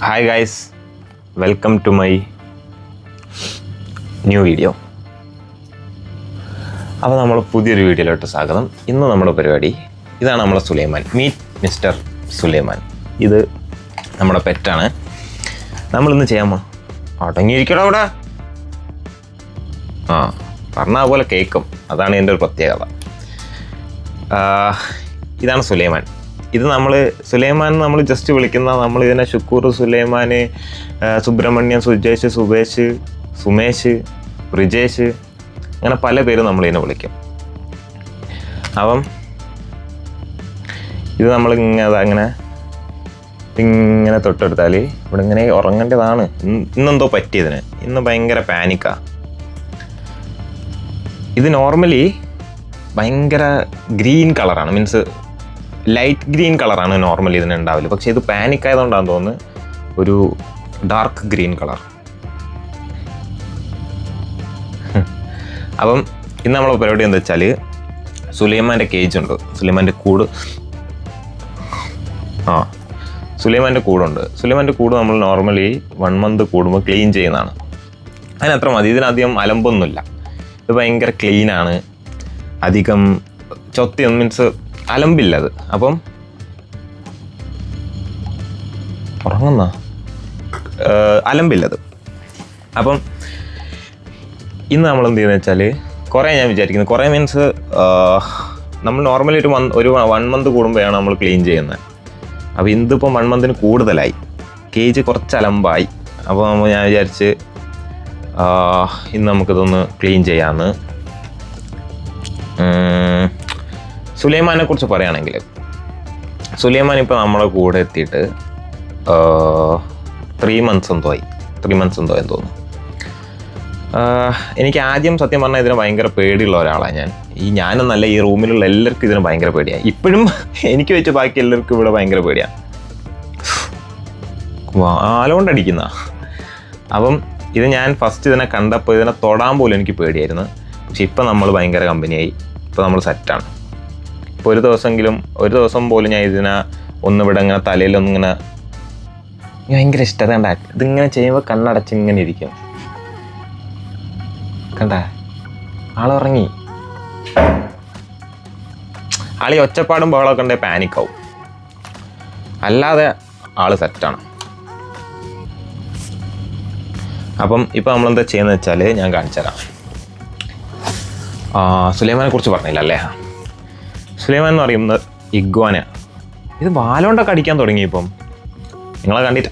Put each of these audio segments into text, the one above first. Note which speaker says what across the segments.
Speaker 1: Hi guys, welcome to my new video. അപ്പോൾ നമ്മൾ പുതിയൊരു വീഡിയോയിലോട്ട് സ്വാഗതം. ഇന്ന് നമ്മുടെ പരിപാടി ഇതാണ്. നമ്മുടെ സുലൈമാൻ, മീറ്റ് മിസ്റ്റർ സുലൈമാൻ. ഇത് നമ്മുടെ പെറ്റാണ്. നമ്മളിന്ന് ചെയ്യാമോ? അടങ്ങിയിരിക്കണോ അവിടെ? പറഞ്ഞ പോലെ കേൾക്കും. അതാണ് എൻ്റെ ഒരു പ്രത്യേകത. ഇതാണ് സുലൈമാൻ. ഇത് സുലൈമാൻ നമ്മൾ ജസ്റ്റ് വിളിക്കുന്ന, നമ്മൾ ഇതിനെ ഷുക്കൂർ, സുലൈമാൻ, സുബ്രഹ്മണ്യൻ, സുജേഷ്, സുബേഷ്, സുമേഷ്, ബ്രിജേഷ്, അങ്ങനെ പല പേരും നമ്മളിതിനെ വിളിക്കും. അപ്പം ഇത് ഇങ്ങനെ തൊട്ടെടുത്താൽ ഇവിടെ ഇങ്ങനെ ഉറങ്ങേണ്ടതാണ്. ഇന്നെന്തോ പറ്റിയതിന്. ഇന്ന് ഭയങ്കര പാനിക്കാണ്. ഇത് നോർമലി ഭയങ്കര ഗ്രീൻ കളറാണ്, മീൻസ് ലൈറ്റ് ഗ്രീൻ കളറാണ് നോർമലി ഇതിനുണ്ടാവില്ല. പക്ഷേ ഇത് പാനിക് ആയതുകൊണ്ടാണെന്ന് തോന്നുന്നു ഒരു ഡാർക്ക് ഗ്രീൻ കളർ. അപ്പം ഇന്ന് നമ്മളെ പരിപാടി എന്താ വെച്ചാൽ, സുലൈമാൻ്റെ കേജ് ഉണ്ട്, സുലൈമാൻ്റെ കൂടുണ്ട്. സുലൈമാൻ്റെ കൂട് നമ്മൾ നോർമലി 1 month കൂടുമ്പോൾ ക്ലീൻ ചെയ്യുന്നതാണ്. അതിനത്ര മതി. ഇതിനധികം അലമ്പൊന്നുമില്ല. ഇത് ഭയങ്കര ക്ലീനാണ്. അധികം ചൊത്തിയൊന്നും, മീൻസ് അലമ്പില്ലത്. അപ്പം ഉറങ്ങുന്ന അലമ്പില്ലത്. അപ്പം ഇന്ന് നമ്മൾ എന്ത് ചെയ്യുന്നത് വെച്ചാൽ, കുറേ ഞാൻ വിചാരിക്കുന്നത്, കുറേ മീൻസ് നമ്മൾ നോർമലി ഒരു 1 month കൂടുമ്പോഴാണ് നമ്മൾ ക്ലീൻ ചെയ്യുന്നത്. അപ്പോൾ ഇതിപ്പം 1 month കൂടുതലായി, കേജ് കുറച്ച് അലമ്പായി. അപ്പോൾ ഞാൻ വിചാരിച്ച് ഇന്ന് നമുക്കിതൊന്ന് ക്ലീൻ ചെയ്യാമെന്ന്. സുലൈമാനെ കുറിച്ച് പറയുകയാണെങ്കിൽ, സുലൈമാൻ ഇപ്പോൾ നമ്മളെ കൂടെ എത്തിയിട്ട് 3 months എന്തോ ആയി എന്ന് തോന്നുന്നു. എനിക്ക് ആദ്യം സത്യം പറഞ്ഞാൽ ഇതിന് ഭയങ്കര പേടിയുള്ള ഒരാളാണ് ഞാനെന്നല്ല, ഈ റൂമിലുള്ള എല്ലാവർക്കും ഇതിന് ഭയങ്കര പേടിയാണ്. ഇപ്പോഴും എനിക്ക് വെച്ച് ബാക്കി എല്ലാവർക്കും ഇവിടെ ഭയങ്കര പേടിയാണ്. ആലോണ്ടടിക്കുന്ന. അപ്പം ഇത് ഞാൻ ഫസ്റ്റ് ഇതിനെ കണ്ടപ്പോൾ ഇതിനെ തൊടാൻ പോലും എനിക്ക് പേടിയായിരുന്നു. പക്ഷെ ഇപ്പം നമ്മൾ ഭയങ്കര കമ്പനിയായി. ഇപ്പോൾ നമ്മൾ സെറ്റാണ്. ഇപ്പോൾ ഒരു ദിവസം പോലും ഞാൻ ഇതിനെ ഒന്നിവിടെ ഇങ്ങനെ തലയിലൊന്നിങ്ങനെ, ഭയങ്കര ഇഷ്ടം. കണ്ട ഇതിങ്ങനെ ചെയ്യുമ്പോൾ കണ്ണടച്ച് ഇങ്ങനെ ഇരിക്കും. കണ്ട ആളുറങ്ങി. ആളി ഒച്ചപ്പാടും ബഹളമൊക്കെ ഉണ്ടെങ്കിൽ പാനിക്കാവും. അല്ലാതെ ആള് സെറ്റാണ്. അപ്പം ഇപ്പം നമ്മളെന്താ ചെയ്യുന്നത് വെച്ചാൽ ഞാൻ കാണിച്ചു തരാം. സുലൈമാനെ കുറിച്ച് പറഞ്ഞില്ല അല്ലേ? സുലൈമാൻ എന്ന് പറയുന്നത് ഇഗ്വാന. ഇത് വാലോണ്ടൊക്കെ അടിക്കാൻ തുടങ്ങി. ഇപ്പം നിങ്ങളെ കണ്ടിട്ട്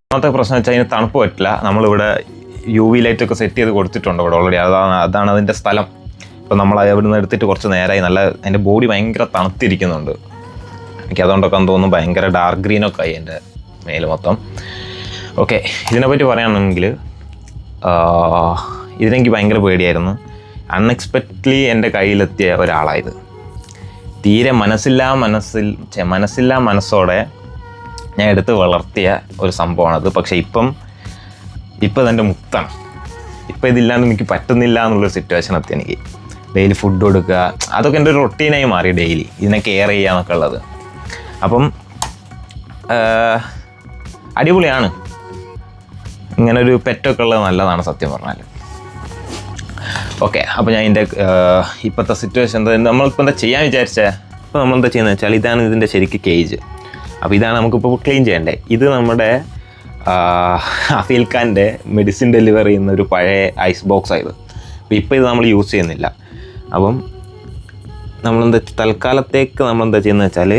Speaker 1: ഒന്നാമത്തെ പ്രശ്നം വെച്ചാൽ അതിന് തണുപ്പ് പറ്റില്ല. നമ്മളിവിടെ UV ലൈറ്റൊക്കെ സെറ്റ് ചെയ്ത് കൊടുത്തിട്ടുണ്ട് ഇവിടെ ഓൾറെഡി. അതാണ് അതിൻ്റെ സ്ഥലം. ഇപ്പം നമ്മൾ ഇവിടുന്ന് എടുത്തിട്ട് കുറച്ച് നേരമായി. അതിൻ്റെ ബോഡി ഭയങ്കര തണുത്തിരിക്കുന്നുണ്ട്. എനിക്ക് അതുകൊണ്ടൊക്കെ തോന്നുന്നു ഭയങ്കര ഡാർക്ക് ഗ്രീനൊക്കെ ആയി എൻ്റെ മേല് മൊത്തം. ഓക്കെ, ഇതിനെപ്പറ്റി പറയുകയാണെങ്കിൽ ഇതിനെനിക്ക് ഭയങ്കര പേടിയായിരുന്നു. അൺഎക്സ്പെക്റ്റ്ലി എൻ്റെ കയ്യിലെത്തിയ ഒരാളായത്. തീരെ മനസ്സില്ലാ മനസ്സോടെ ഞാൻ എടുത്ത് വളർത്തിയ ഒരു സംഭവമാണത്. പക്ഷേ ഇപ്പം ഇതെൻ്റെ മുത്താണ്. ഇപ്പം ഇതില്ലാണ്ട് എനിക്ക് പറ്റുന്നില്ല എന്നുള്ളൊരു സിറ്റുവേഷൻ എത്തി. എനിക്ക് ഡെയിലി ഫുഡ് കൊടുക്കുക, അതൊക്കെ എൻ്റെ ഒരു റൊട്ടീനായി മാറി. ഡെയിലി ഇതിനെ കെയർ ചെയ്യുക എന്നൊക്കെ ഉള്ളത്. അപ്പം അടിപൊളിയാണ്. ഇങ്ങനൊരു പെറ്റൊക്കെ ഉള്ളത് നല്ലതാണ് സത്യം പറഞ്ഞാൽ. ഓക്കെ, അപ്പോൾ ഞാൻ ഇതിൻ്റെ ഇപ്പോഴത്തെ സിറ്റുവേഷൻ നമ്മളിപ്പോൾ എന്താ ചെയ്യാൻ വിചാരിച്ചേ? ഇപ്പോൾ നമ്മളെന്താ ചെയ്യുന്നത് വെച്ചാൽ, ഇതാണ് ഇതിൻ്റെ ശരിക്ക് കേജ്. അപ്പോൾ ഇതാണ് നമുക്കിപ്പോൾ ക്ലീൻ ചെയ്യേണ്ടത്. ഇത് നമ്മുടെ അഫീൽ ഖാൻ്റെ മെഡിസിൻ ഡെലിവറി ചെയ്യുന്ന ഒരു പഴയ ഐസ് ബോക്സ് ആയത്. അപ്പോൾ ഇപ്പോൾ ഇത് നമ്മൾ യൂസ് ചെയ്യുന്നില്ല. അപ്പം തൽക്കാലത്തേക്ക് നമ്മളെന്താ ചെയ്യുന്നത് വെച്ചാൽ,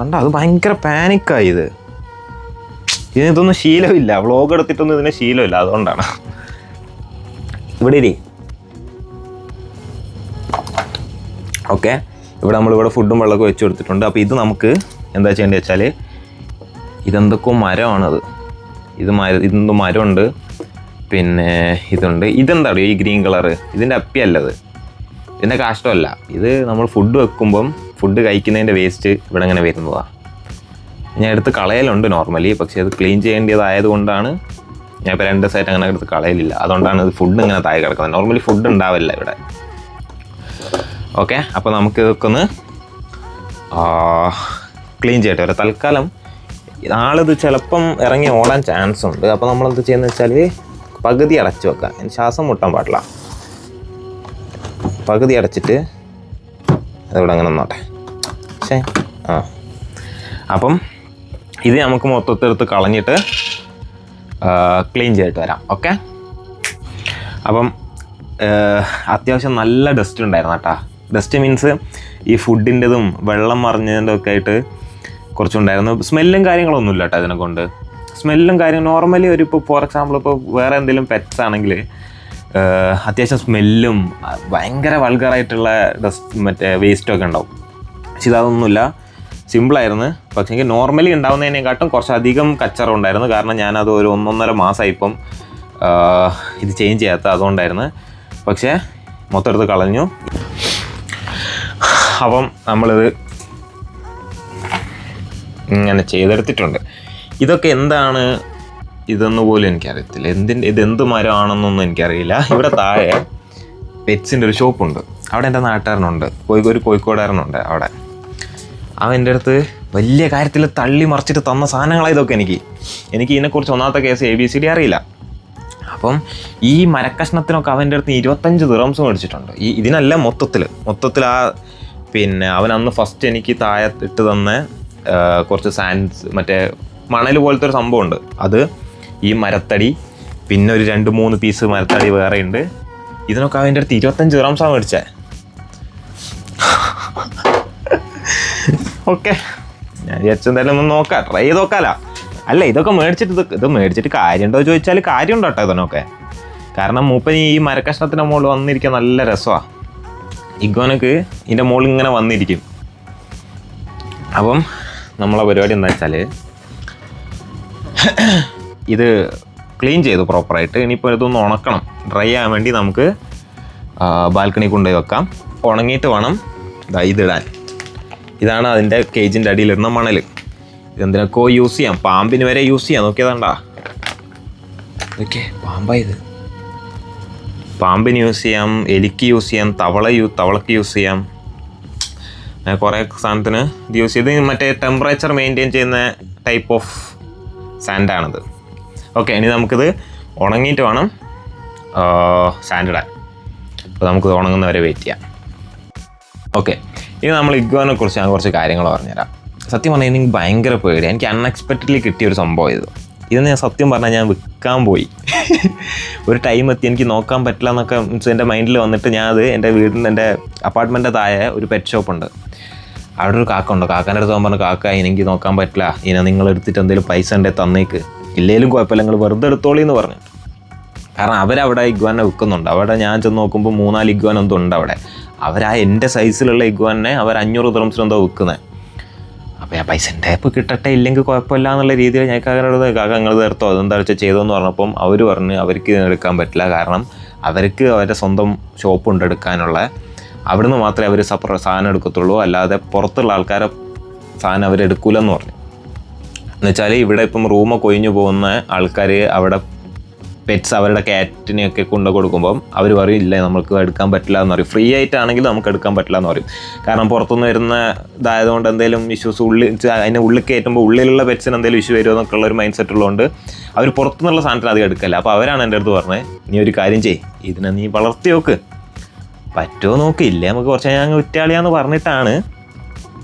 Speaker 1: കണ്ട അത് ഭയങ്കര പാനിക്കായി. ഇതിനൊന്നും ശീലമില്ല. വ്ളോഗ് എടുത്തിട്ടൊന്നും ഇതിന് ശീലമില്ല. അതുകൊണ്ടാണ്. ഇവിടെ ഇരി. ഓക്കെ, ഇവിടെ നമ്മളിവിടെ ഫുഡും വെള്ളമൊക്കെ വെച്ച് കൊടുത്തിട്ടുണ്ട്. അപ്പോൾ ഇത് നമുക്ക് എന്താ ചെയ്യേണ്ടത് വെച്ചാൽ, ഇതെന്തൊക്കെയോ മരമാണത്. ഇതെന്തോ മരമുണ്ട്, പിന്നെ ഇതുണ്ട്. ഇതെന്താ ഈ ഗ്രീൻ കളറ്? ഇതിൻ്റെ അപ്പിയല്ലത്, ഇതിൻ്റെ കാഷ്ടമല്ല. ഇത് നമ്മൾ ഫുഡ് വെക്കുമ്പം ഫുഡ് കഴിക്കുന്നതിൻ്റെ വേസ്റ്റ് ഇവിടെ ഇങ്ങനെ വരുന്നതാണ്. ഞാൻ എടുത്ത് കളയലുണ്ട് നോർമലി. പക്ഷേ അത് ക്ലീൻ ചെയ്യേണ്ടതായത് കൊണ്ടാണ് ഞാൻ ഇപ്പോൾ 2 ദിവസമായിട്ട് അങ്ങനെ എടുത്ത് കളയലില്ല. അതുകൊണ്ടാണ് ഇത് ഫുഡ് ഇങ്ങനെ താഴെ കിടക്കുന്നത്. നോർമലി ഫുഡ് ഉണ്ടാവില്ല ഇവിടെ. ഓക്കെ, അപ്പോൾ നമുക്ക് ഇതൊക്കെ ഒന്ന് ക്ലീൻ ചെയ്യട്ടെ. ഒരു തൽക്കാലം നാളിത് ചിലപ്പം ഇറങ്ങി ഓടാൻ ചാൻസ് ഉണ്ട്. അപ്പോൾ നമ്മളെന്ത് ചെയ്യുന്നത് വെച്ചാൽ പകുതി അടച്ച് വെക്കാം. ശ്വാസം മുട്ടാൻ പാടില്ല. പകുതി അടച്ചിട്ട് അതിവിടെ അങ്ങനെ നോട്ടെ. പക്ഷേ അപ്പം ഇത് നമുക്ക് മൊത്തത്തെടുത്ത് കളഞ്ഞിട്ട് ക്ലീൻ ചെയ്തിട്ട് വരാം. ഓക്കെ, അപ്പം അത്യാവശ്യം നല്ല ഡസ്റ്റ് ഉണ്ടായിരുന്നു കേട്ടോ. ഡസ്റ്റ് മീൻസ് ഈ ഫുഡിൻ്റെതും വെള്ളം മറിഞ്ഞതിൻ്റെ ഒക്കെ ആയിട്ട് കുറച്ചുണ്ടായിരുന്നു. സ്മെല്ലും കാര്യങ്ങളൊന്നുമില്ല കേട്ടോ ഇതിനെ കൊണ്ട്. സ്മെല്ലും കാര്യം നോർമലി ഒരു ഇപ്പോൾ ഫോർ എക്സാമ്പിൾ ഇപ്പോൾ വേറെ എന്തെങ്കിലും പെറ്റ്സ് ആണെങ്കിൽ അത്യാവശ്യം സ്മെല്ലും ഭയങ്കര വൾഗറായിട്ടുള്ള ഡസ്റ്റ് മറ്റേ വേസ്റ്റൊക്കെ ഉണ്ടാവും. പക്ഷെ ഇതൊന്നുമില്ല, സിമ്പിളായിരുന്നു. പക്ഷേ എനിക്ക് നോർമലി ഉണ്ടാവുന്നതിനെക്കാട്ടും കുറച്ചധികം കച്ചറ ഉണ്ടായിരുന്നു. കാരണം ഞാനത് ഒരു 1.5 മാസമായിപ്പം ഇത് ചേഞ്ച് ചെയ്യാത്ത അതുകൊണ്ടായിരുന്നു. പക്ഷേ മൊത്തം എടുത്ത് കളഞ്ഞു. അപ്പം നമ്മളിത് ഇങ്ങനെ ചെയ്തെടുത്തിട്ടുണ്ട്. ഇതൊക്കെ എന്താണ് ഇതെന്ന് പോലും എനിക്കറിയത്തില്ല. ഇതെന്ത് മരമാണെന്നൊന്നും എനിക്കറിയില്ല. ഇവിടെ താഴെ പെറ്റ്സിൻ്റെ ഒരു ഷോപ്പുണ്ട്. അവിടെ എൻ്റെ നാട്ടുകാരനുണ്ട്, ഒരു കോഴിക്കോടുകാരനുണ്ട് അവിടെ. അവൻ എൻ്റെ അടുത്ത് വലിയ കാര്യത്തിൽ തള്ളി മറിച്ചിട്ട് തന്ന സാധനങ്ങളാണ് ഇതൊക്കെ. എനിക്ക് ഇതിനെക്കുറിച്ച് ഒന്നാമത്തെ കേസ് ABCD അറിയില്ല. അപ്പം ഈ മരക്കഷ്ണത്തിനൊക്കെ അവൻ്റെ അടുത്ത് 25 ദിറംസ് മേടിച്ചിട്ടുണ്ട്. ഇതിനല്ല മൊത്തത്തിൽ ആ പിന്നെ അവൻ അന്ന് ഫസ്റ്റ് എനിക്ക് താഴെ ഇട്ട് തന്ന കുറച്ച് സാൻഡ്സ് മറ്റേ മണൽ പോലത്തെ ഒരു സംഭവമുണ്ട്. അത് ഈ മരത്തടി പിന്നെ ഒരു 2-3 പീസ് മരത്തടി വേറെ ഉണ്ട്. ഇതിനൊക്കെ അവൻ്റെ അടുത്ത് 25 ദിറംസാണ് മേടിച്ചത്. ഓക്കെ, ഞാൻ വിചാരിച്ചെന്തായാലും ഒന്ന് നോക്കാം, ട്രൈ ചെയ്ത് നോക്കാമല്ല. അല്ല, ഇതൊക്കെ മേടിച്ചിട്ട് കാര്യമുണ്ടോ ചോദിച്ചാൽ കാര്യമുണ്ടോ കേട്ടോ ഇതിനൊക്കെ. കാരണം മൂപ്പന് ഈ മരക്കഷ്ണത്തിൻ്റെ മുകളിൽ വന്നിരിക്കാൻ നല്ല രസമാണ്. ഇഗ്വാനക്ക് ഇതിൻ്റെ മുകളിൽ ഇങ്ങനെ വന്നിരിക്കും. അപ്പം നമ്മളെ പരിപാടി എന്താ വെച്ചാൽ ഇത് ക്ലീൻ ചെയ്തു പ്രോപ്പറായിട്ട്. ഇനിയിപ്പോൾ ഇതൊന്ന് ഉണക്കണം. ഡ്രൈ ആകാൻ വേണ്ടി നമുക്ക് ബാൽക്കണി കൊണ്ടുപോയി വെക്കാം. ഉണങ്ങിയിട്ട് വേണം ഇതിടാൻ. ഇതാണ് അതിൻ്റെ കേജിൻ്റെ അടിയിലിരുന്ന മണൽ. ഇതെന്തിനൊക്കെ യൂസ് ചെയ്യാം. പാമ്പിന് വരെ യൂസ് ചെയ്യാം. നോക്കിയതാണ്ടാ, ഓക്കെ, പാമ്പായത്. പാമ്പിന് യൂസ് ചെയ്യാം, എലിക്ക് യൂസ് ചെയ്യാം, തവളക്ക് യൂസ് ചെയ്യാം. കുറേ സാധനത്തിന് ഇത് യൂസ് ചെയ്ത് മറ്റേ ടെമ്പറേച്ചർ മെയിൻറ്റെയിൻ ചെയ്യുന്ന ടൈപ്പ് ഓഫ് സാൻഡാണിത്. ഓക്കെ, ഇനി നമുക്കിത് ഉണങ്ങിയിട്ട് വേണം സാൻഡ് ഇടാൻ. അപ്പോൾ നമുക്കിത് ഉണങ്ങുന്നവരെ വെയിറ്റ് ചെയ്യാം. ഓക്കെ, ഇനി നമ്മൾ ഇഗ്വാനെ കുറിച്ച് ഞാൻ കുറച്ച് കാര്യങ്ങൾ പറഞ്ഞുതരാം. സത്യം പറഞ്ഞാൽ എനിക്ക് ഭയങ്കര പേടി. എനിക്ക് അൺഎക്സ്പെക്റ്റഡ്ലി കിട്ടിയൊരു സംഭവം ഇതെന്ന് ഞാൻ സത്യം പറഞ്ഞാൽ ഞാൻ വിൽക്കാൻ പോയി. ഒരു ടൈം എത്തി എനിക്ക് നോക്കാൻ പറ്റില്ല എന്നൊക്കെ എൻ്റെ മൈൻഡിൽ വന്നിട്ട് എൻ്റെ അപ്പാർട്ട്മെൻറ്റിൻ്റെ താഴെ ഒരു പെറ്റ് ഷോപ്പുണ്ട്. അവിടെ ഒരു കാക്ക ഉണ്ട്. കാക്കാൻ്റെ അടുത്ത് പറഞ്ഞു, കാക്ക എനിക്ക് നോക്കാൻ പറ്റില്ല, നിങ്ങൾ എടുത്തിട്ട് എന്തെങ്കിലും പൈസ ഉണ്ടെങ്കിൽ തന്നേക്ക്, ഇല്ലേലും കുഴപ്പമില്ല, നിങ്ങൾ വെറുതെ എടുത്തോളി എന്ന് പറഞ്ഞു. കാരണം അവരവിടെ ഇഗ്വാനെ വിൽക്കുന്നുണ്ട്. അവിടെ ഞാൻ ചെന്ന് നോക്കുമ്പോൾ 3-4 ഇഗ്വാൻ എന്തോ ഉണ്ട് അവിടെ. എൻ്റെ സൈസിലുള്ള ഇഗ്വാനെ അവർ 500 ദിറംസിനെന്തോ വിൽക്കുന്നത്. അപ്പോൾ ആ പൈസ എൻ്റെ ഇപ്പോൾ കിട്ടട്ടെ, ഇല്ലെങ്കിൽ കുഴപ്പമില്ല എന്നുള്ള രീതിയിൽ ഞാൻ കാക്കനോട് കാക്ക നിങ്ങൾ തീർത്തോ അതെന്താ വെച്ചാൽ ചെയ്തോന്ന് പറഞ്ഞപ്പം അവർ പറഞ്ഞ് അവർക്ക് എടുക്കാൻ പറ്റില്ല. കാരണം അവർക്ക് അവരുടെ സ്വന്തം ഷോപ്പുണ്ട് എടുക്കാനുള്ള. അവിടുന്ന് മാത്രമേ അവർ സാധനം എടുക്കത്തുള്ളൂ, അല്ലാതെ പുറത്തുള്ള ആൾക്കാരെ സാധനം അവരെടുക്കൂലെന്ന് പറഞ്ഞു. എന്നുവെച്ചാൽ ഇവിടെ ഇപ്പം റൂമൊക്കെ ഒഴിഞ്ഞു പോകുന്ന ആൾക്കാർ അവിടെ പെറ്റ്സ് അവരുടെ ക്യാറ്റിനെയൊക്കെ കൊണ്ടു കൊടുക്കുമ്പം അവർ പറയും ഇല്ല നമുക്ക് എടുക്കാൻ പറ്റില്ല എന്ന് പറയും. ഫ്രീ ആയിട്ടാണെങ്കിൽ നമുക്ക് എടുക്കാൻ പറ്റില്ല എന്ന് പറയും. കാരണം പുറത്തുനിന്ന് വരുന്ന ഇതായതുകൊണ്ട് എന്തെങ്കിലും ഇഷ്യൂസ് അതിൻ്റെ ഉള്ളിൽ കയറ്റുമ്പോൾ ഉള്ളിലുള്ള പെറ്റ്സിന് എന്തെങ്കിലും ഇഷ്യൂ വരുമോ എന്നൊക്കെ ഉള്ള ഒരു മൈൻഡ് സെറ്റ് ഉള്ളതുകൊണ്ട് അവർ പുറത്തുനിന്നുള്ള സാധനത്തിന് അധികം എടുക്കല്ല. അപ്പോൾ അവരാണ് എൻ്റെ അടുത്ത് പറഞ്ഞത്, നീ ഒരു കാര്യം ചെയ്യ്, ഇതിനെ നീ വളർത്തി നോക്ക്, പറ്റുമോ നോക്കിയില്ലേ നമുക്ക് കുറച്ച് ഞാൻ വിറ്റാളിയാന്ന് പറഞ്ഞിട്ടാണ്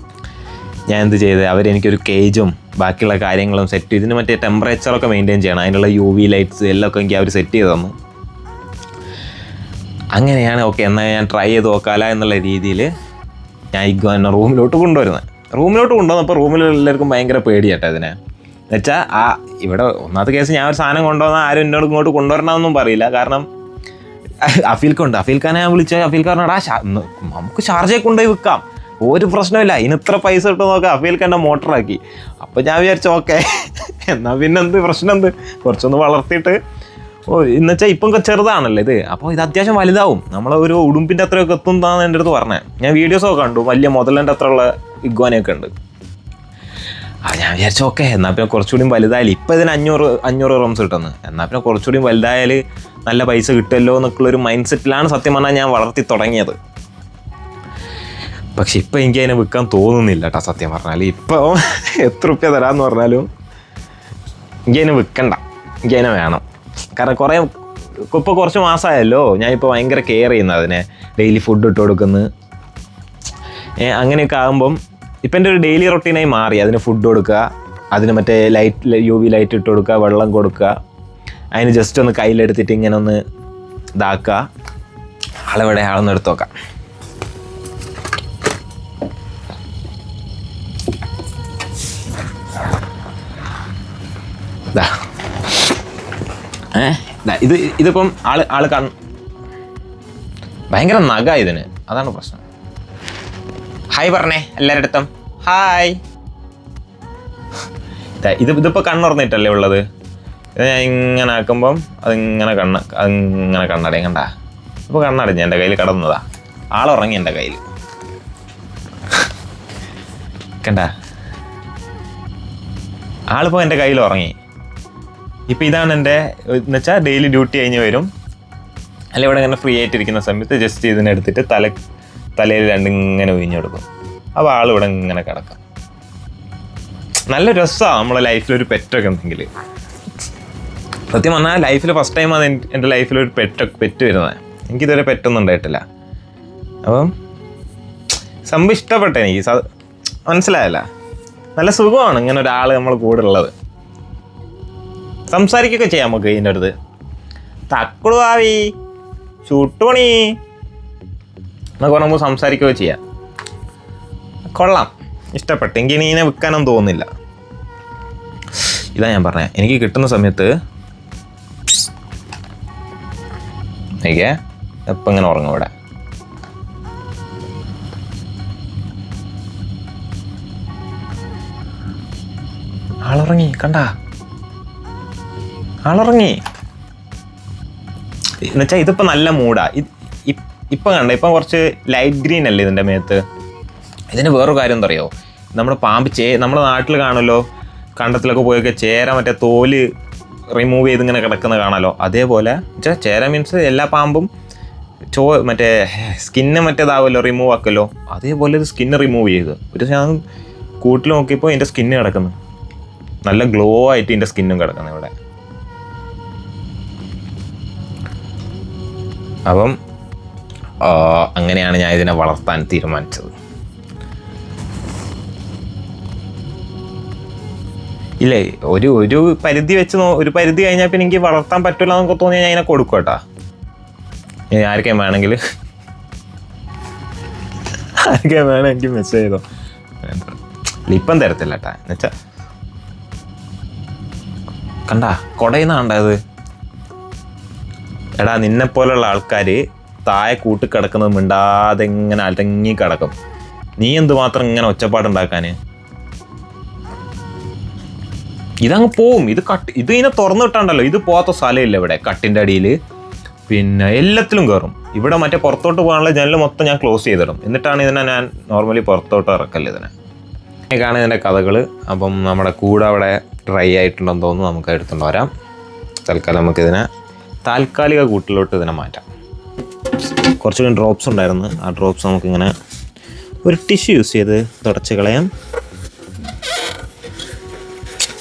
Speaker 1: ഞാൻ എന്ത് ചെയ്തത്. അവരെനിക്കൊരു കേജും ബാക്കിയുള്ള കാര്യങ്ങളും സെറ്റ് ചെയ്ത് ഇതിന് മറ്റേ ടെമ്പറേച്ചറൊക്കെ മെയിൻറ്റെയിൻ ചെയ്യണം, അതിനുള്ള UV ലൈറ്റ്സ് എല്ലാം ഒക്കെ എനിക്ക് അവർ സെറ്റ് ചെയ്ത് തന്നു. അങ്ങനെയാണ് ഓക്കെ എന്നാൽ ഞാൻ ട്രൈ ചെയ്ത് നോക്കാല എന്നുള്ള രീതിയിൽ ഞാൻ ഇഗ്വാനെ റൂമിലോട്ട് കൊണ്ടുവന്നപ്പോൾ റൂമിൽ എല്ലാവർക്കും ഭയങ്കര പേടിയാട്ടോ ഇതിനെ. എന്നുവെച്ചാൽ ഇവിടെ ഒന്നാമത്തെ കേസ് ഞാൻ ഒരു സാധനം കൊണ്ടുവന്നാൽ ആരും എന്നോട് ഇങ്ങോട്ട് കൊണ്ടുവരണമെന്നും പറയില്ല. കാരണം അഫീൽഖാനെ ഞാൻ വിളിച്ചാൽ അഫീൽഖാനോടാ നമുക്ക് ഷാർജയെ കൊണ്ടുപോയി വിൽക്കാം, ഒരു പ്രശ്നമില്ല, ഇതിന് ഇത്ര പൈസ ഇട്ട് നോക്കാം, അഫീൽഖാൻ്റെ മോട്ടറാക്കി. അപ്പോൾ ഞാൻ വിചാരിച്ചു ഓക്കെ എന്നാൽ പിന്നെ പ്രശ്നം കുറച്ചൊന്ന് വളർത്തിയിട്ട് എന്നുവെച്ചാൽ ഇപ്പം ചെറുതാണല്ലോ ഇത്, അപ്പോൾ ഇത് അത്യാവശ്യം വലുതാവും, നമ്മളെ ഒരു ഉടുമ്പിൻ്റെ അത്രയൊക്കെ എത്തുന്നതാണെന്ന് എൻ്റെ അടുത്ത് പറഞ്ഞത്. ഞാൻ വീഡിയോസൊക്കെ കണ്ടു, വലിയ മുതലിൻ്റെ അത്രയുള്ള ഇഗ്വാനയൊക്കെ ഉണ്ട്. ഞാൻ വിചാരിച്ചു ഓക്കെ എന്നാൽ പിന്നെ കുറച്ചുകൂടി വലുതായാലും ഇപ്പം ഇതിന് 500 റംസ് കിട്ടുന്നത്, എന്നാൽ പിന്നെ കുറച്ചുകൂടി വലുതായാൽ നല്ല പൈസ കിട്ടുമല്ലോ എന്നൊക്കെയുള്ളൊരു മൈൻഡ് സെറ്റിലാണ് സത്യം പറഞ്ഞാൽ ഞാൻ വളർത്തി തുടങ്ങിയത്. പക്ഷെ ഇപ്പം എനിക്ക് അതിനെ വിൽക്കാൻ തോന്നുന്നില്ല കേട്ടോ സത്യം പറഞ്ഞാൽ. ഇപ്പോൾ എത്ര റുപ്യ തരാമെന്ന് പറഞ്ഞാലും എനിക്കതിനെ വിൽക്കണ്ട, എനിക്കതിനെ വേണം. കാരണം ഇപ്പോൾ കുറച്ച് മാസമായല്ലോ ഞാനിപ്പോൾ ഭയങ്കര കെയർ ചെയ്യുന്നത് അതിനെ, ഡെയിലി ഫുഡ് ഇട്ട് കൊടുക്കുന്നു. അങ്ങനെയൊക്കെ ആകുമ്പം ഇപ്പം എൻ്റെ ഒരു ഡെയിലി റൊട്ടീനായി മാറി. അതിന് ഫുഡ് കൊടുക്കുക, അതിന് മറ്റേ UV ലൈറ്റ് ഇട്ട് കൊടുക്കുക, വെള്ളം കൊടുക്കുക, അതിന് ജസ്റ്റ് ഒന്ന് കയ്യിലെടുത്തിട്ട് ഇങ്ങനെ ഒന്ന് ഇതാക്കുക. ആളെവിടെ, ആളൊന്ന് എടുത്ത് നോക്കാം. ഇതിപ്പം ആള് ഭയങ്കര നഖ ഇതിന്, അതാണ് പ്രശ്നം. ഹായ് പറഞ്ഞേ എല്ലാവരുടെ അടുത്തും ഹായ്. ഇതിപ്പോൾ കണ്ണുറന്നിട്ടല്ലേ ഉള്ളത്. ഇത് ഞാൻ ഇങ്ങനെ ആക്കുമ്പം അതിങ്ങനെ കണ്ണടയും കണ്ട. ഇപ്പോൾ കണ്ണടഞ്ഞ് എൻ്റെ കയ്യിൽ കിടന്നതാ. ആളുറങ്ങി എൻ്റെ കയ്യിൽ കണ്ട. ആളിപ്പോൾ എൻ്റെ കയ്യിൽ ഉറങ്ങി. ഇപ്പം ഇതാണ് എൻ്റെ എന്ന് വെച്ചാൽ ഡെയിലി ഡ്യൂട്ടി കഴിഞ്ഞ് വരും, അല്ല ഇവിടെ ഇങ്ങനെ ഫ്രീ ആയിട്ടിരിക്കുന്ന സമയത്ത് ജസ്റ്റ് ഇതിനെടുത്തിട്ട് തലയിൽ രണ്ടിങ്ങനെ ഒഴിഞ്ഞെടുക്കും. അപ്പോൾ ആളിവിടെ ഇങ്ങനെ കിടക്കാം. നല്ല രസമാണ് നമ്മളെ ലൈഫിലൊരു പെറ്റൊക്കെ ഉണ്ടെങ്കിൽ. സത്യം പറഞ്ഞാൽ ലൈഫിൽ ഫസ്റ്റ് ടൈമാണ് എൻ്റെ ലൈഫിലൊരു പെറ്റ് വരുന്നത്. എനിക്കിതുവരെ പെറ്റൊന്നും ഉണ്ടായിട്ടില്ല. അപ്പം സംഭവം ഇഷ്ടപ്പെട്ടെ എനിക്ക്, മനസ്സിലായല്ല. നല്ല സുഖമാണ് ഇങ്ങനെ ഒരാൾ നമ്മൾ കൂടെ ഉള്ളത്. സംസാരിക്കുകയൊക്കെ ചെയ്യാം നമുക്ക് ഇതിൻ്റെ അടുത്ത്. തക്കുളു ആവി ചൂട്ടുപണി എന്നൊക്കെ നമുക്ക് സംസാരിക്കുകയോ ചെയ്യാം. കൊള്ളാം, ഇഷ്ടപ്പെട്ടു. എനിക്ക് ഇനി ഇതിനെ വിൽക്കാനൊന്നും തോന്നുന്നില്ല. ഇതാ ഞാൻ പറഞ്ഞ, എനിക്ക് കിട്ടുന്ന സമയത്ത് എനിക്ക് എപ്പം ഇങ്ങനെ ഉറങ്ങും ഇവിടെ. ആളുറങ്ങി കണ്ട, ആളുറങ്ങി എന്നുവെച്ചാൽ ഇതിപ്പോൾ നല്ല മൂടാ. ഇപ്പം കണ്ട, ഇപ്പം കുറച്ച് ലൈറ്റ് ഗ്രീൻ അല്ലേ ഇതിൻ്റെ മേത്ത്. ഇതിന് വേറൊരു കാര്യം എന്താ അറിയോ, നമ്മുടെ പാമ്പ് നമ്മുടെ നാട്ടിൽ കാണുമല്ലോ, കണ്ടത്തിലൊക്കെ പോയൊക്കെ ചേര മറ്റേ തോല് റിമൂവ് ചെയ്ത് ഇങ്ങനെ കിടക്കുന്ന കാണാമല്ലോ. അതേപോലെ വെച്ചാൽ ചേര മീൻസ് എല്ലാ പാമ്പും മറ്റേ സ്കിന്ന് മറ്റേതാവുമല്ലോ, റിമൂവ് ആക്കുമല്ലോ. അതേപോലെ ഇത് സ്കിന്ന് റിമൂവ് ചെയ്ത് ഒരു ഞാൻ കൂട്ടിൽ നോക്കിയപ്പോൾ എൻ്റെ സ്കിന്ന് കിടക്കുന്നു. നല്ല ഗ്ലോ ആയിട്ട് ഇതിൻ്റെ സ്കിന്നും കിടക്കുന്നു ഇവിടെ. അപ്പം അങ്ങനെയാണ് ഞാൻ ഇതിനെ വളർത്താൻ തീരുമാനിച്ചത്. ഇല്ലേ, ഒരു പരിധി വെച്ച് ഒരു പരിധി കഴിഞ്ഞാൽ പിന്നെ എനിക്ക് വളർത്താൻ പറ്റില്ല എന്നൊക്കെ തോന്നിയാൽ ഞാൻ ഇതിനെ കൊടുക്കും കേട്ടോ. ആർക്കേം വേണമെങ്കിൽ എനിക്ക് മെസ്സേജ് ചെയ്തോ. ഇപ്പം തരത്തില്ല കേട്ടാ. എന്നുവെച്ചാൽ കണ്ട കൊടയുന്ന കണ്ടത്. എടാ, നിന്നെപ്പോലുള്ള ആൾക്കാർ താഴെ കൂട്ടിക്കിടക്കുന്നത് മിണ്ടാതെ ഇങ്ങനെ അലങ്ങി കിടക്കും. നീ എന്തുമാത്രം ഇങ്ങനെ ഒച്ചപ്പാടുണ്ടാക്കാൻ? ഇതങ്ങ് പോവും. ഇത് ഇതിനെ തുറന്നു വിട്ടാണ്ടല്ലോ, ഇത് പോകാത്ത സ്ഥലമില്ല ഇവിടെ. കട്ടിൻ്റെ അടിയിൽ പിന്നെ എല്ലാത്തിലും കയറും. ഇവിടെ മറ്റേ പുറത്തോട്ട് പോകാനുള്ള ജനൽ മൊത്തം ഞാൻ ക്ലോസ് ചെയ്തിടും. എന്നിട്ടാണ് ഇതിനെ ഞാൻ നോർമലി പുറത്തോട്ട് ഇറക്കല്ല ഇതിനെ. അങ്ങനെയൊക്കെയാണ് ഇതിൻ്റെ കഥകൾ. അപ്പം നമ്മുടെ കൂടെ അവിടെ ഡ്രൈ ആയിട്ടുണ്ടെന്ന് തോന്നുന്നു, നമുക്ക് എടുത്തുകൊണ്ട് വരാം. തൽക്കാലം നമുക്കിതിനെ താൽക്കാലിക കൂട്ടിലോട്ട് ഇതിനെ മാറ്റാം. കുറച്ചുകൂടി ഡ്രോപ്സ് ഉണ്ടായിരുന്നു. ആ ഡ്രോപ്സ് നമുക്കിങ്ങനെ ഒരു ടിഷ്യൂ യൂസ് ചെയ്ത് തുടച്ച് കളയാം.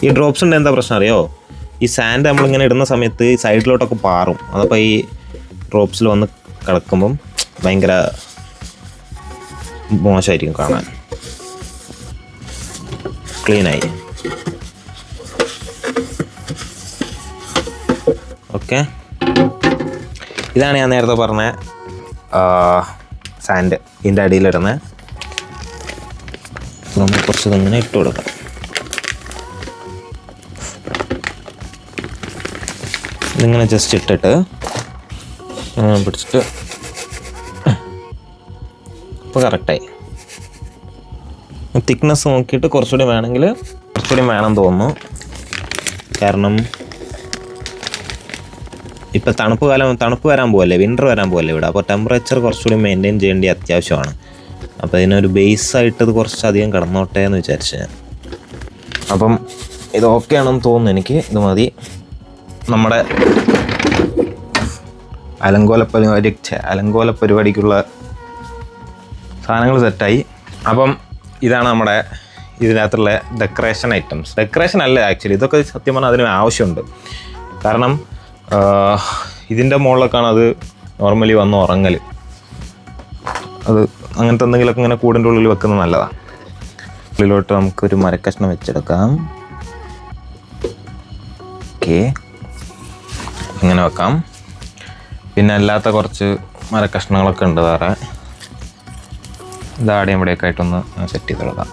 Speaker 1: ഈ ഡ്രോപ്സിൻ്റെ എന്താ പ്രശ്നം അറിയോ, ഈ സാൻഡ് നമ്മളിങ്ങനെ ഇടുന്ന സമയത്ത് ഈ സൈഡിലോട്ടൊക്കെ പാറും. അതപ്പോൾ ഈ ഡ്രോപ്സിൽ വന്ന് കിടക്കുമ്പം ഭയങ്കര മോശമായിരിക്കും കാണാൻ. ക്ലീനായി. ഓക്കെ, ഇതാണ് ഞാൻ നേരത്തെ പറഞ്ഞ സാൻഡ് ഇതിൻ്റെ അടിയിലിടുന്നത്. നമുക്ക് കുറച്ച് ഇങ്ങനെ ഇട്ട് കൊടുക്കാം. ഇതിങ്ങനെ ജസ്റ്റ് ഇട്ടിട്ട് പിടിച്ചിട്ട് ഇപ്പോൾ കറക്റ്റായി. തിക്നെസ് നോക്കിയിട്ട് കുറച്ചുകൂടി വേണമെങ്കിൽ കുറച്ചുകൂടി വേണം തോന്നുന്നു. കാരണം ഇപ്പം തണുപ്പ് വരാൻ പോകല്ലേ, വിൻ്റർ വരാൻ പോകല്ലേ ഇവിടെ. അപ്പോൾ ടെമ്പറേച്ചർ കുറച്ചുകൂടി മെയിൻറ്റെയിൻ ചെയ്യേണ്ടി അത്യാവശ്യമാണ്. അപ്പോൾ ഇതിനൊരു ബേസായിട്ട് ഇത് കുറച്ചധികം കിടന്നോട്ടെ എന്ന് വിചാരിച്ചു ഞാൻ. അപ്പം ഇത് ഓക്കെ ആണെന്ന് തോന്നുന്നു എനിക്ക്. ഇത് മതി. നമ്മുടെ അലങ്കോല പരിപാടിക്കുള്ള സാധനങ്ങൾ സെറ്റായി. അപ്പം ഇതാണ് നമ്മുടെ ഇതിനകത്തുള്ള ഡെക്കറേഷൻ ഐറ്റംസ്. ഡെക്കറേഷൻ അല്ല ആക്ച്വലി, ഇതൊക്കെ സത്യം പറഞ്ഞാൽ അതിന് ആവശ്യമുണ്ട്. കാരണം ഇതിൻ്റെ മുകളിലൊക്കെയാണ് അത് നോർമലി വന്ന് ഉറങ്ങൽ. അത് അങ്ങനത്തെ എന്തെങ്കിലുമൊക്കെ ഇങ്ങനെ കൂടിൻ്റെ ഉള്ളിൽ വെക്കുന്നത് നല്ലതാണ്. ഉള്ളിലോട്ട് നമുക്കൊരു മരക്കഷ്ണം വെച്ചെടുക്കാം. ഓക്കെ, ഇങ്ങനെ വെക്കാം. പിന്നെ അല്ലാത്ത കുറച്ച് മരക്കഷ്ണങ്ങളൊക്കെ ഉണ്ട് വേറെ. ഇതാടെയും ഇവിടെയൊക്കെ ആയിട്ടൊന്ന് സെറ്റ് ചെയ്തെടുക്കാം.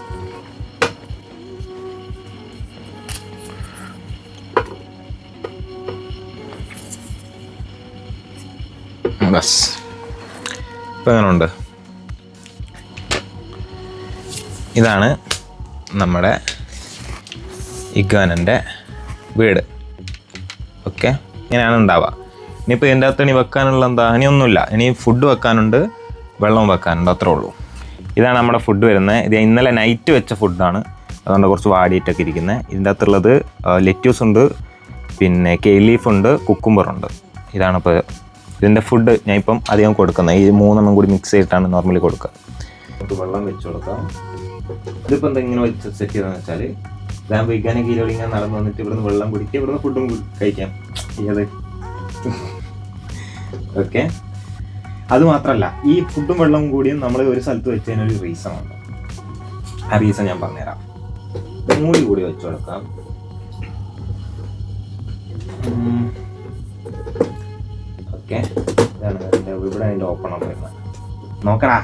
Speaker 1: ബസ് ഇപ്പം എങ്ങനെ ഉണ്ട്? ഇതാണ് നമ്മുടെ ഇഗ്വാനൻ്റെ വീട്. ഓക്കെ, ഇങ്ങനെയാണ് ഉണ്ടാവുക. ഇനിയിപ്പോൾ ഇതിൻ്റെ അകത്ത് ഇനി വെക്കാനുള്ള എന്താ, ഇനിയൊന്നുമില്ല. ഇനി ഫുഡ് വെക്കാനുണ്ട്, വെള്ളം വെക്കാനുണ്ട്, അത്രേ ഉള്ളൂ. ഇതാണ് നമ്മുടെ ഫുഡ് വരുന്നത്. ഇത് ഇന്നലെ നൈറ്റ് വെച്ച ഫുഡാണ്, അതുകൊണ്ട് കുറച്ച് വാടിയിട്ടൊക്കെ ഇരിക്കുന്നത്. ഇതിൻ്റെ അകത്തുള്ളത് ലെറ്റ്യൂസ് ഉണ്ട്, പിന്നെ കെയിൽ ലീഫുണ്ട്, കുക്കുംബറുണ്ട്. ഇതാണിപ്പോൾ ഇതിൻ്റെ ഫുഡ്. ഞാൻ ഇപ്പം അധികം കൊടുക്കുന്നത് ഈ 3 കൂടി മിക്സ് ചെയ്തിട്ടാണ് നോർമലി കൊടുക്കുക. വെള്ളം വെച്ച് കൊടുക്കാം. ഇതിപ്പോൾ എന്താ ഇങ്ങനെ വെച്ച് സെറ്റ് ചെയ്തതെന്ന് വെച്ചാൽ, ഞാൻ വൈകാനെ കീഴോടി ഇങ്ങനെ നടന്നു വന്നിട്ട് ഇവിടുന്ന് വെള്ളം കുടിക്കുക, ഇവിടുന്ന് ഫുഡും കഴിക്കാം. അത് ഓക്കെ. അത് മാത്രമല്ല, ഈ ഫുഡും വെള്ളവും കൂടിയും നമ്മൾ ഒരു സ്ഥലത്ത് വെച്ചതിനൊരു റീസൺ ഉണ്ട്. ആ റീസൺ ഞാൻ പറഞ്ഞുതരാം. മൂടി കൂടി വെച്ച് കൊടുക്കാം. ഓക്കെ, ഇതാണ് എൻ്റെ ഇവിടെ അതിൻ്റെ ഓപ്പണർ വരുന്നത്. നോക്കടാ,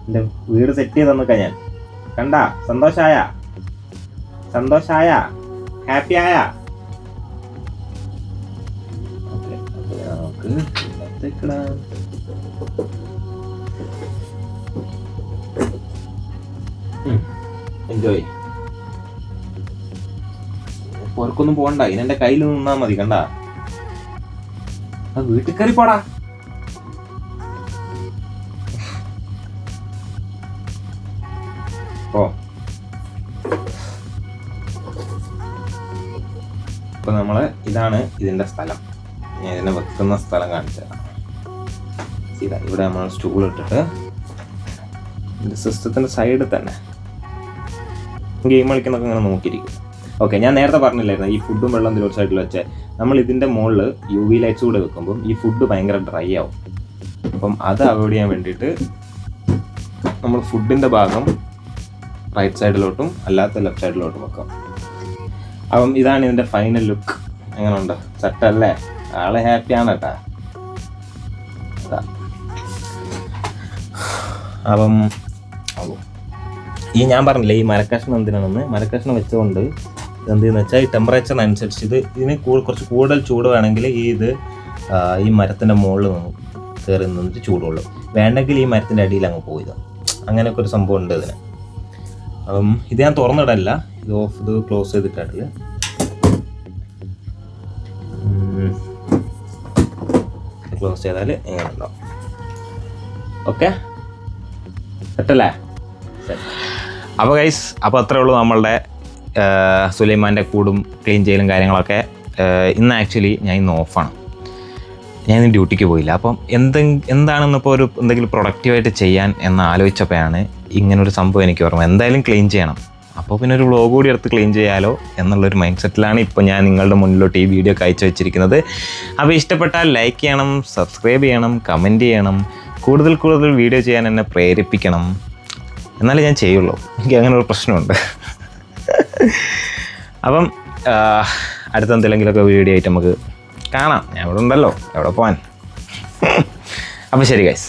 Speaker 1: എൻ്റെ വീട് സെറ്റ് ചെയ്ത് തന്നൊക്കെ ഞാൻ കണ്ടാ. സന്തോഷായ ഹാപ്പി ആയ? നമുക്ക് എൻജോയ്. പുറക്കൊന്നും പോകണ്ട, ഇതിനെന്റെ കയ്യിൽ നിന്നാ മതി. കണ്ടാ, വീട്ടിൽ കയറി പോടാ. ഓ, അപ്പൊ നമ്മള് ഇതാണ് ഇതിന്റെ സ്ഥലം. ഞാൻ ഇതിനെ വെക്കുന്ന സ്ഥലം കാണിച്ചു തരാം. ഇതാ, ഇവിടെ നമ്മൾ സ്റ്റൂൾ ഇട്ടിട്ട് ഇതിന്റെ സിസ്റ്റത്തിന്റെ സൈഡിൽ തന്നെ ഗെയിം കളിക്കുന്നൊക്കെ ഇങ്ങനെ നോക്കിയിരിക്കും. ഓക്കെ, ഞാൻ നേരത്തെ പറഞ്ഞില്ലായിരുന്നു ഈ ഫുഡും വെള്ളം ഒരു സൈഡിൽ വെച്ച് നമ്മൾ ഇതിൻ്റെ മുകളിൽ UV ലൈറ്റ്സ് കൂടെ വെക്കുമ്പം ഈ ഫുഡ് ഭയങ്കര ഡ്രൈ ആവും. അപ്പം അത് അവോയ്ഡ് ചെയ്യാൻ വേണ്ടിയിട്ട് നമ്മൾ ഫുഡിൻ്റെ ഭാഗം റൈറ്റ് സൈഡിലോട്ടും അല്ലാത്ത ലെഫ്റ്റ് സൈഡിലോട്ടും വെക്കാം. അപ്പം ഇതാണ് ഇതിൻ്റെ ഫൈനൽ ലുക്ക്. എങ്ങനെയുണ്ട്? സെറ്റല്ലേ? ആളെ ഹാപ്പിയാണ് കേട്ടാ. അപ്പം ഈ ഞാൻ പറഞ്ഞില്ലേ ഈ മരക്കഷ്ണം എന്തിനാണെന്ന്. മരക്കഷ്ണം വെച്ചുകൊണ്ട് എന്തെന്ന് വെച്ചാൽ ഈ ടെമ്പറേച്ചറിനനുസരിച്ച് ഇതിന് കുറച്ച് കൂടുതൽ ചൂട് വേണമെങ്കിൽ ഈ മരത്തിൻ്റെ മുകളിൽ കയറി നിന്നിട്ട് ചൂടുള്ളൂ. വേണ്ടെങ്കിൽ ഈ മരത്തിൻ്റെ അടിയിൽ അങ്ങ് പോയത്. അങ്ങനെയൊക്കെ ഒരു സംഭവം ഉണ്ട് ഇതിന്. അപ്പം ഇത് ഞാൻ തുറന്നിടല്ല, ഇത് ക്ലോസ് ചെയ്തിട്ടാട്ടില്ല. ക്ലോസ് ചെയ്താൽ എങ്ങനെ ഉണ്ടാവും. ഓക്കെ, സെറ്റല്ലേ? അപ്പോൾ ഗൈസ്, അപ്പോൾ അത്രേ ഉള്ളൂ നമ്മളുടെ സുലൈമാൻ്റെ കൂടും ക്ലീൻ ചെയ്യലും കാര്യങ്ങളൊക്കെ. ഇന്ന് ആക്ച്വലി ഞാൻ ഇന്ന് ഓഫാണ്, ഞാൻ ഇന്ന് ഡ്യൂട്ടിക്ക് പോയില്ല. അപ്പം എന്താണെന്നിപ്പോൾ എന്തെങ്കിലും പ്രൊഡക്റ്റീവായിട്ട് ചെയ്യാൻ എന്ന് ആലോചിച്ചപ്പോഴാണ് ഇങ്ങനൊരു സംഭവം എനിക്ക് ഓർമ്മ. എന്തായാലും ക്ലീൻ ചെയ്യണം, അപ്പോൾ പിന്നെ ഒരു വ്ളോഗ് കൂടി എടുത്ത് ക്ലീൻ ചെയ്യാലോ എന്നുള്ളൊരു മൈൻഡ് സെറ്റിലാണ് ഇപ്പോൾ ഞാൻ നിങ്ങളുടെ മുന്നിലോട്ട് ഈ വീഡിയോ കാഴ്ച വെച്ചിരിക്കുന്നത്. അപ്പോൾ ഇഷ്ടപ്പെട്ടാൽ ലൈക്ക് ചെയ്യണം, സബ്സ്ക്രൈബ് ചെയ്യണം, കമൻറ്റ് ചെയ്യണം, കൂടുതൽ വീഡിയോ ചെയ്യാൻ എന്നെ പ്രേരിപ്പിക്കണം. എന്നാലേ ഞാൻ ചെയ്യുള്ളൂ. എനിക്ക് അങ്ങനെ ഒരു പ്രശ്നമുണ്ട്. അപ്പം അടുത്ത എന്തെങ്കിലുമൊക്കെ വീഡിയോ ആയിട്ട് നമുക്ക് കാണാം. ഞാൻ ഇവിടെ ഉണ്ടല്ലോ, എവിടെ പോകാൻ. അപ്പോൾ ശരി ഗൈസ്.